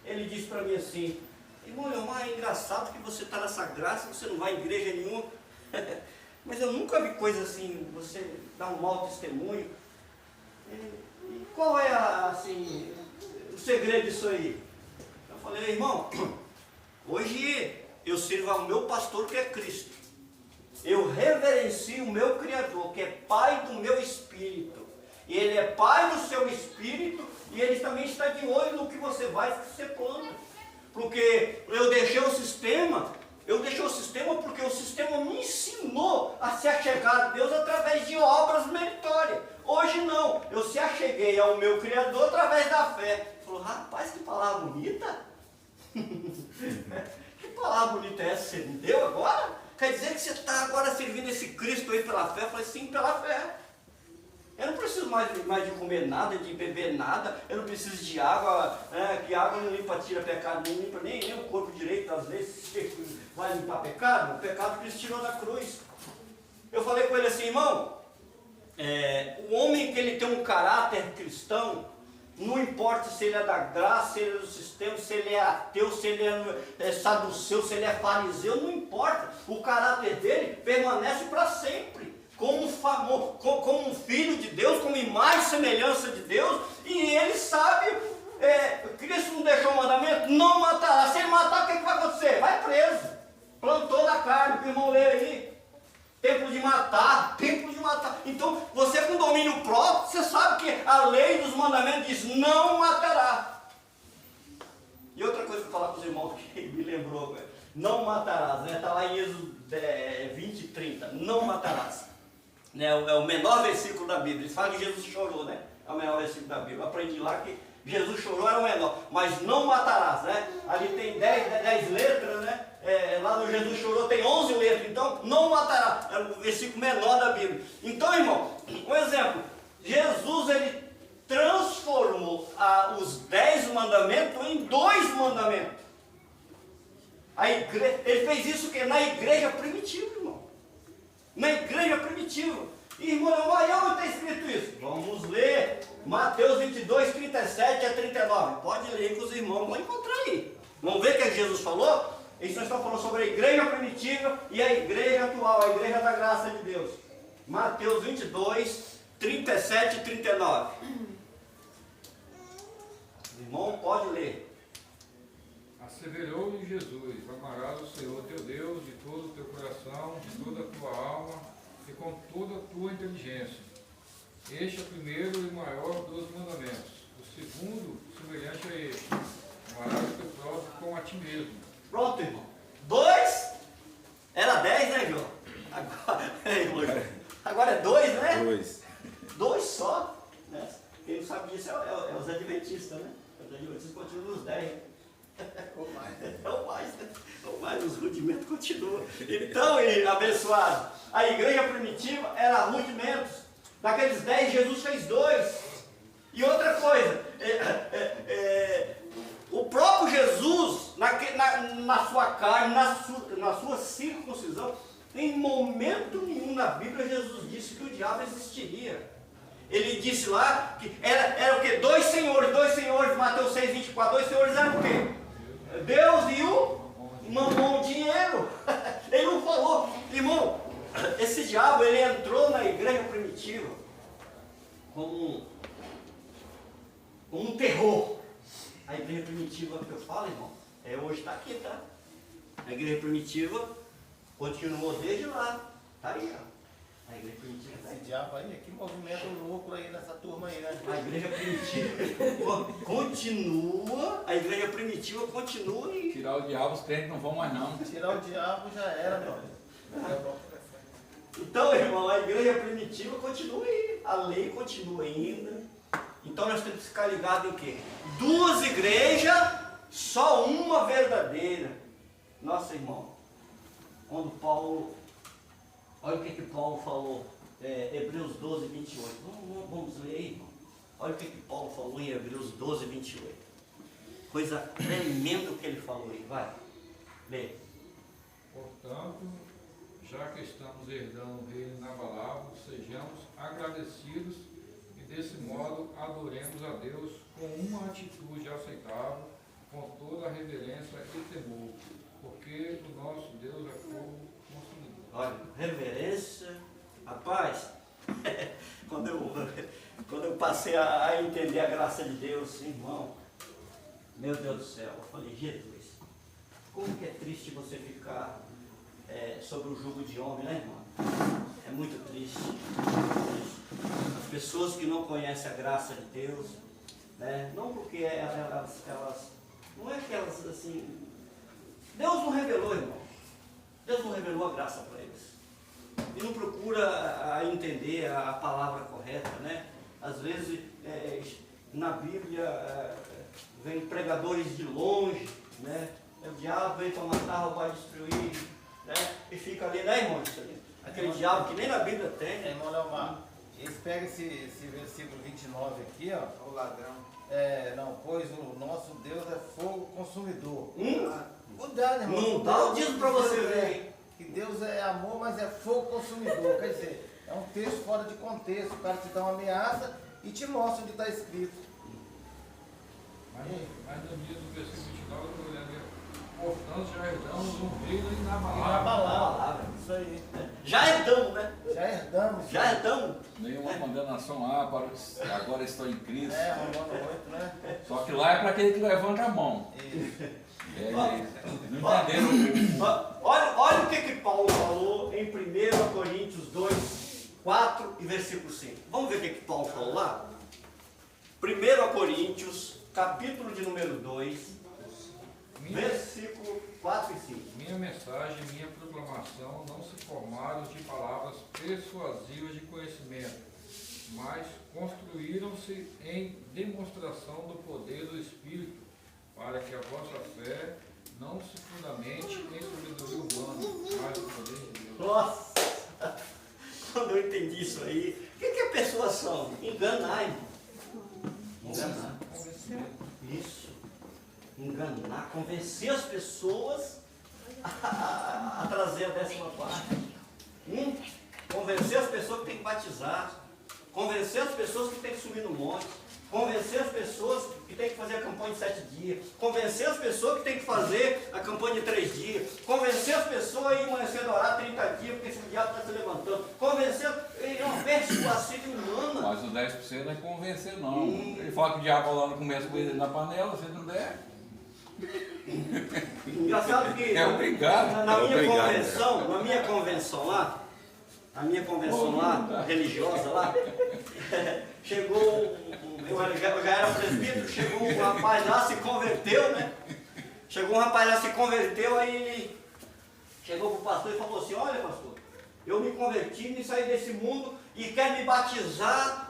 Ele disse para mim assim: irmão, é engraçado que você está nessa graça, você não vai em igreja nenhuma. Mas eu nunca vi coisa assim, você dá um mau testemunho. E qual é assim, o segredo disso aí? Eu falei: irmão, hoje eu sirvo ao meu pastor, que é Cristo. Eu reverencio o meu Criador, que é Pai do meu espírito. E Ele é Pai do seu espírito, e Ele também está de olho no que você vai ser plano. Porque eu deixei o sistema porque o sistema me ensinou a se achegar a Deus através de obras meritórias. Hoje não, eu se acheguei ao meu Criador através da fé. Falou: rapaz, que palavra bonita! Que palavra bonita é essa que você me deu agora? Quer dizer que você está agora servindo esse Cristo aí pela fé? Eu falei: sim, pela fé. Eu não preciso mais de comer nada, de beber nada, eu não preciso de água, que água não limpa, tira pecado, não limpa nem o corpo direito, às vezes vai limpar pecado, o pecado Cristo tirou da cruz. Eu falei com ele assim: irmão, o homem que ele tem um caráter cristão, não importa se ele é da graça, se ele é do sistema, se ele é ateu, se ele é saduceu, se ele é fariseu, não importa, o caráter dele permanece para sempre. Como um filho de Deus, como imagem e semelhança de Deus, e ele sabe, Cristo não deixou o mandamento: não matará. Se ele matar, o que vai acontecer? Vai preso. Plantou na carne, que o irmão lê aí. Templo de matar. Então, você com domínio próprio, você sabe que a lei dos mandamentos diz: não matará. E outra coisa que eu vou falar para os irmãos que me lembrou, não matarás, né? Está lá em Êxodo 20 e 30, não matarás. É o menor versículo da Bíblia. Eles falam que Jesus chorou, né? É o menor versículo da Bíblia. Eu aprendi lá que Jesus chorou, era o menor. Mas não matarás, né? Ali tem 10 letras, né? Lá no Jesus chorou tem 11 letras. Então, não matará. É o versículo menor da Bíblia. Então, irmão, um exemplo. Jesus, ele transformou os 10 mandamentos em 2 mandamentos. Ele fez isso que na igreja primitiva, irmão. Na igreja primitiva. E, irmão, aí onde está escrito isso? Vamos ler Mateus 22, 37 a 39. Pode ler com os irmãos, vão encontrar aí. Vamos ver o que Jesus falou? Isso nós estamos falando sobre a igreja primitiva e a igreja atual, a igreja da graça de Deus. Mateus 22, 37 e 39. Irmão, pode ler. Asseverou-lhe Jesus: amarás o Senhor teu Deus de todo o teu coração, de toda a tua alma e com toda a tua inteligência. Este é o primeiro e maior dos mandamentos. O segundo, semelhante a este: amarás o teu próximo como a ti mesmo. Pronto, irmão. 2 era 10, né, João? Agora é 2, né? 2. 2 só. Né? Quem não sabe disso é os adventistas, né? Os adventistas continuam nos 10. Ou mais, né? Ou mais, os rudimentos continuam. Então, abençoado, a igreja primitiva era rudimentos. Daqueles 10, Jesus fez 2. E outra coisa, o próprio Jesus, na sua carne, na sua circuncisão, em momento nenhum na Bíblia Jesus disse que o diabo existiria. Ele disse lá que era o quê? 2 senhores, Mateus 6, 24, 2 senhores eram o quê? Deus e o mamão, o dinheiro. Ele não falou, irmão, esse diabo, ele entrou na igreja primitiva como um terror. A igreja primitiva que eu falo, irmão, hoje está aqui, tá? A igreja primitiva continuou desde lá. Está aí, ó. A igreja primitiva está aí. Esse diabo aí, que movimento louco aí nessa turma aí, né? A igreja primitiva continua e... Tirar o diabo, os crentes não vão mais não. Tirar o diabo já era, meu amigo. Então, irmão, a igreja primitiva continua aí. A lei continua ainda. Então nós temos que ficar ligados em quê? 2 igrejas, só uma verdadeira. Nossa, irmão, quando Paulo, olha o que Paulo falou Hebreus 12, 28. Vamos ler aí, irmão. Olha o que Paulo falou em Hebreus 12, 28. Coisa tremenda que ele falou aí. Vai, lê. Portanto, já que estamos herdando o reino inabalável, sejamos agradecidos e desse modo adoremos a Deus com uma atitude aceitável, com toda a reverência e temor, porque o nosso Deus é fogo consumidor. Olha, reverência. Rapaz, quando eu passei a entender a graça de Deus, irmão, meu Deus do céu, eu falei, Jesus, como que é triste você ficar sobre o jugo de homem, né, irmão? É muito triste. As pessoas que não conhecem a graça de Deus, né, não porque elas não é que elas assim, Deus não revelou, irmão. Deus não revelou a graça para eles. E não procura entender a palavra correta, né? Às vezes, na Bíblia, vem pregadores de longe, né? O diabo vem para matar, roubar, destruir, né? E fica ali, né, irmão? Aquele diabo que nem na Bíblia tem. Irmão Leomar, eles pegam esse versículo 29 aqui, ó. O ladrão. Não, pois o nosso Deus é fogo consumidor. Cuidado, irmão. Não dá o dízimo para você ver, hein? Que Deus é amor, mas é fogo consumidor. Quer dizer, é um texto fora de contexto. O cara te dá uma ameaça e te mostra onde está escrito. Mas no dia do versículo 29, eu lembro, portanto, já herdamos um reino inabalável. Inabalável. Isso aí. Já herdamos, né? Já herdamos. Já herdamos. Nenhuma condenação há para os que agora estão em Cristo. Romano 8, né? Só que lá é para aquele que levanta a mão. Isso. Não entenderam? Olha o que Paulo falou em 1 Coríntios 2, 4 e versículo 5. Vamos ver o que Paulo falou lá? 1 Coríntios, capítulo de número 2, versículo 4 e 5. Minha mensagem e minha proclamação não se formaram de palavras persuasivas de conhecimento, mas construíram-se em demonstração do poder do Espírito, para que a vossa fé não se fundamente em sabedoria humana, mas no poder de Deus. Nossa! Quando eu entendi isso aí, o que é persuasão? Enganar, irmão. Enganar. Isso. Enganar, convencer as pessoas a trazer a 10ª parte. Convencer as pessoas que tem que batizar. Convencer as pessoas que tem que subir no monte. Convencer as pessoas que tem que fazer a campanha de 7 dias. Convencer as pessoas que tem que fazer a campanha de 3 dias. Convencer as pessoas a ir amanhecer a orar 30 dias, porque esse diabo está se levantando. Convencer é uma persuasiva humana. Mas o 10% não é convencer, não. Ele fala que o diabo lá não começa com ele na panela, se não der. Engraçado que É obrigado. na minha convenção lá, religiosa lá, chegou, eu já era presbítero, chegou um rapaz lá, se converteu, né? Chegou um rapaz lá, se converteu, aí ele chegou para o pastor e falou assim, olha pastor, eu me converti, me saí desse mundo e quero me batizar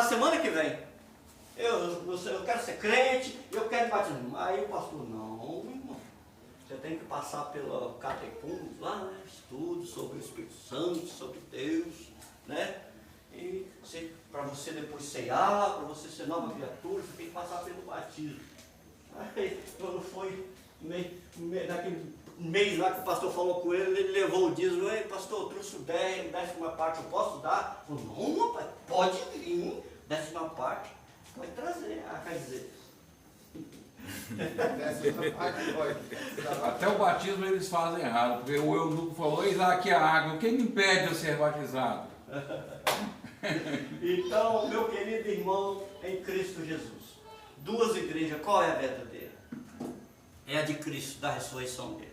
semana que vem. Eu quero ser crente, eu quero me batizar. Aí o pastor, não, irmão, você tem que passar pela catecúmenos lá, né? Estudo sobre o Espírito Santo, sobre Deus, né? E para você depois ceiar, para você ser nova criatura, você tem que passar pelo batismo. Aí, quando foi naquele mês lá que o pastor falou com ele, ele levou o dízimo, ei pastor, eu trouxe o 10ª parte, eu posso dar? Ele falou, não, rapaz, pode vir, 10ª parte, pode trazer. Quer dizer, 10ª parte pode. Até o batismo eles fazem errado, porque o eunuco falou, eis aqui a água, quem me impede de eu ser batizado? Então, meu querido irmão em Cristo Jesus, 2 igrejas, qual é a verdadeira? É a de Cristo, da ressurreição dele.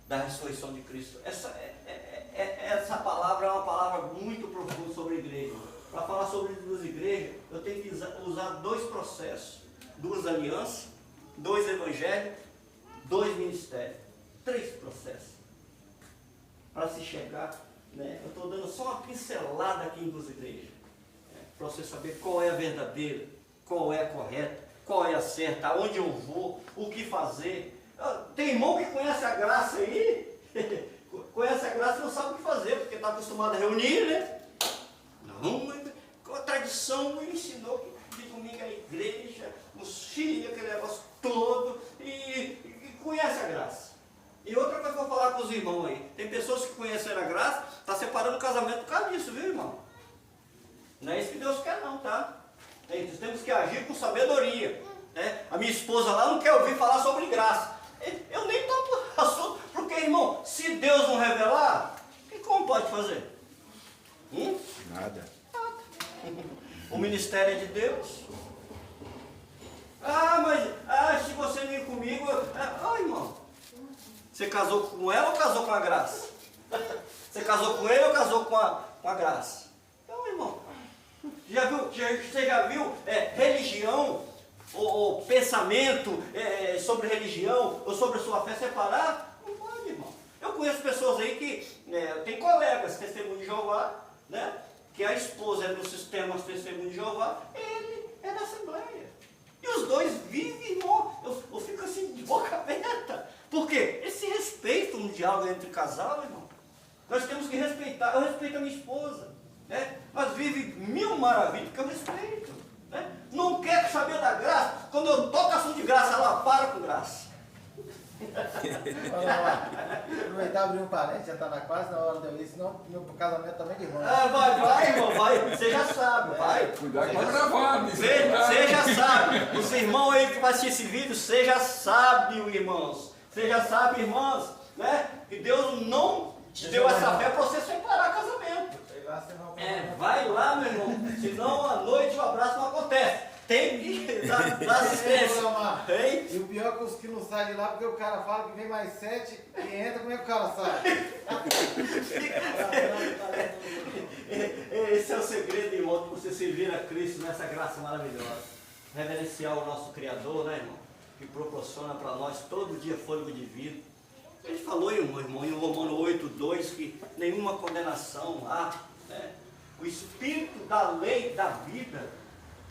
Da ressurreição de Cristo. Essa palavra é uma palavra muito profunda sobre a igreja. Para falar sobre 2 igrejas, eu tenho que usar 2 processos. 2 alianças, 2 evangelhos, 2 ministérios. 3 processos. Para se chegar, né? Eu estou dando só uma pincelada aqui em 2 igrejas. Para você saber qual é a verdadeira, qual é a correta, qual é a certa, aonde eu vou, o que fazer. Tem irmão que conhece a graça aí, conhece a graça e não sabe o que fazer, porque está acostumado a reunir, né? Não, a tradição me ensinou que de domingo é a igreja, os filhos, aquele negócio todo, e conhece a graça. E outra coisa que eu vou falar com os irmãos aí, tem pessoas que conhecem a graça, está separando o casamento por causa disso, viu, irmão? Não é isso que Deus quer não, tá? Nós temos que agir com sabedoria. Né? A minha esposa lá não quer ouvir falar sobre graça. Eu nem toco assunto, porque, irmão, se Deus não revelar, como pode fazer? Nada. O ministério é de Deus. Mas se você não ir comigo... irmão, você casou com ela ou casou com a graça? Você casou com ele ou casou com a graça? Então, irmão, você já viu religião ou pensamento sobre religião ou sobre a sua fé separar? Não pode, irmão. Eu conheço pessoas aí que tem colegas, testemunho de Jeová, né? Que a esposa é do sistema testemunho de Jeová, ele é da Assembleia. E os dois vivem, irmão. Eu fico assim de boca aberta. Por quê? Eles se respeitam no diálogo entre casal, irmão. Nós temos que respeitar. Eu respeito a minha esposa, né? Mas vive mil maravilhas que eu respeito, né? Não quer saber da graça. Quando eu toco assunto de graça, ela para com graça. Aproveitar e abrir um parente, já está quase na hora de eu ir, senão meu casamento também de ruim. Vai, irmão, vai. Você já sabe, vai. Cuidado com a gravada. Você já sabe. Os irmãos aí que vai assistir esse vídeo, você já sabe, irmãos. Você já sabe, irmãos, né? Que Deus não te deu essa fé para você separar casamento. Vai lá, meu irmão. Senão à noite o abraço não acontece. Tem que dar assistência. E o pior é que os que não saem de lá, porque o cara fala que vem mais 7 e entra, como é que o cara sai? Esse é o segredo, irmão, de você servir a Cristo nessa graça maravilhosa. Reverenciar o nosso Criador, né, irmão? Que proporciona para nós todo dia fôlego de vida. Ele falou, irmão, em Romanos 8:2, que nenhuma condenação há, né? O Espírito da lei da vida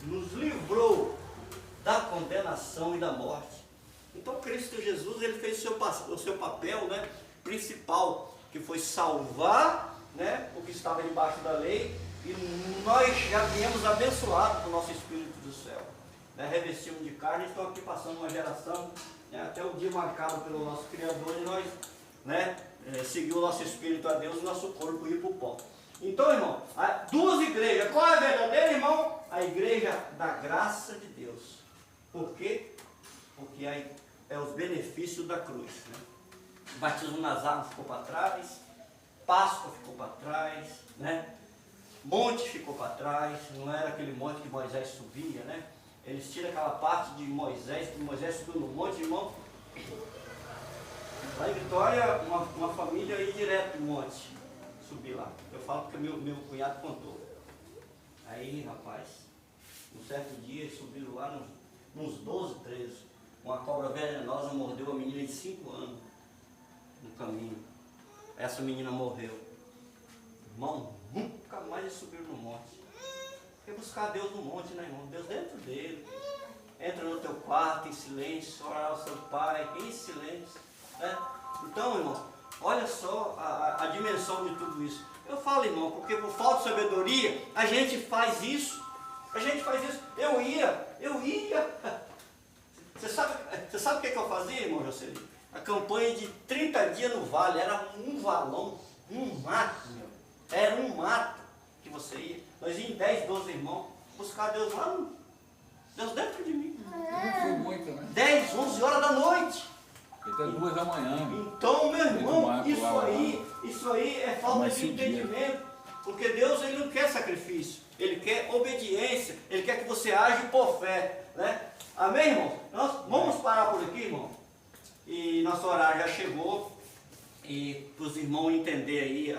nos livrou da condenação e da morte. Então Cristo Jesus, ele fez o seu papel, né, principal, que foi salvar, né, o que estava debaixo da lei, e nós já viemos abençoados com o nosso Espírito do céu, né, revestidos de carne. Estou aqui passando uma geração, né, até o dia marcado pelo nosso Criador, e nós, né, seguimos o nosso Espírito a Deus e nosso corpo ir para o pó. Então, irmão, duas igrejas. Qual é a verdadeira, irmão? A igreja da graça de Deus. Por quê? Porque é os benefícios da cruz, né? O batismo nas águas ficou para trás, Páscoa ficou para trás, né? Monte ficou para trás, não era aquele monte que Moisés subia, né? Eles tiram aquela parte de Moisés, que Moisés subiu no monte, irmão. Lá em Vitória, uma família ia direto no monte. Subir lá. Eu falo porque meu cunhado contou. Aí, rapaz, um certo dia eles subiram lá uns 12, 13. Uma cobra venenosa mordeu a menina de 5 anos no caminho. Essa menina morreu. Irmão, nunca mais eles subiram no monte. Porque buscar Deus no monte, né, irmão? Deus dentro dele. Entra no teu quarto em silêncio, orar ao seu pai em silêncio, né? Então, irmão, olha só a dimensão de tudo isso. Eu falo, irmão, porque por falta de sabedoria, a gente faz isso. A gente faz isso. Eu ia. Você sabe o que eu fazia, irmão Jocelyn? A campanha de 30 dias no vale, era um valão, um mato, meu. Era um mato que você ia. Nós íamos em 10, 12 irmãos, buscar Deus lá, Deus dentro de mim. Não foi muito, né? 10, 11 horas da noite. Até 2 da manhã. Então, meu irmão, isso aí é falta de entendimento. Porque Deus, ele não quer sacrifício, ele quer obediência, ele quer que você age por fé, né? Amém, irmão? Nós vamos parar por aqui, irmão. E nosso horário já chegou. E para os irmãos entenderem aí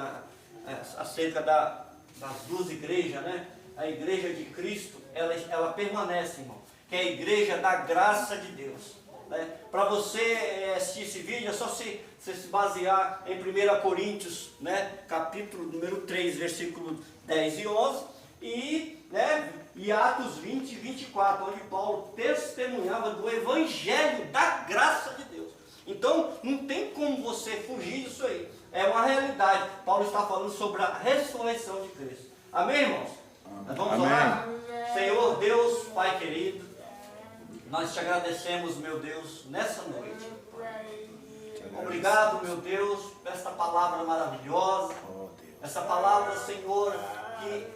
acerca das duas igrejas, né? A igreja de Cristo, ela permanece, irmão, que é a igreja da graça de Deus. Né? Para você assistir esse vídeo, é só você se basear em 1 Coríntios, né? Capítulo número 3, versículo 10 e 11, e Atos 20 e 24, onde Paulo testemunhava do evangelho da graça de Deus. Então, não tem como você fugir disso aí. É uma Paulo está falando sobre a ressurreição de Cristo. Amém, irmãos? Nós vamos Amém. orar. Senhor Deus, Pai querido, nós te agradecemos, meu Deus, nessa noite. Obrigado, meu Deus, por esta palavra maravilhosa. Oh, Deus. Essa palavra, Senhor,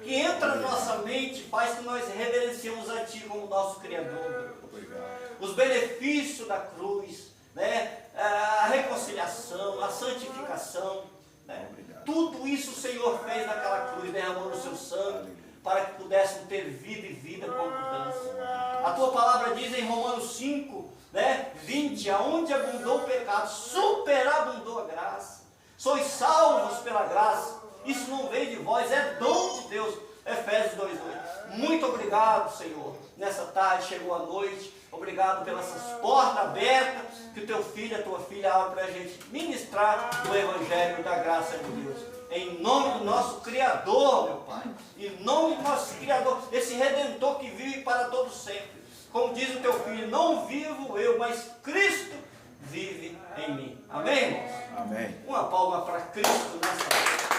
que entra na nossa mente, faz que nós reverenciemos a Ti como nosso Criador. Obrigado. Os benefícios da cruz, né? A reconciliação, a santificação, né? Tudo isso o Senhor fez naquela cruz, derramando o seu sangue, para que pudéssemos ter vida e vida com abundância. A tua palavra diz em Romanos 5, né, 20, aonde abundou o pecado, superabundou a graça. Sois salvos pela graça. Isso não vem de vós, é dom de Deus. Efésios 2:8. Muito obrigado, Senhor. Nessa tarde chegou a noite. Obrigado pelas portas abertas que o teu filho e a tua filha abrem para a gente ministrar o Evangelho da graça de Deus. Em nome do nosso Criador, meu Pai. Em nome do nosso Criador, esse Redentor que vive para todo sempre. Como diz o teu filho, não vivo eu, mas Cristo vive em mim. Amém, irmãos? Amém. Uma palma para Cristo nessa hora.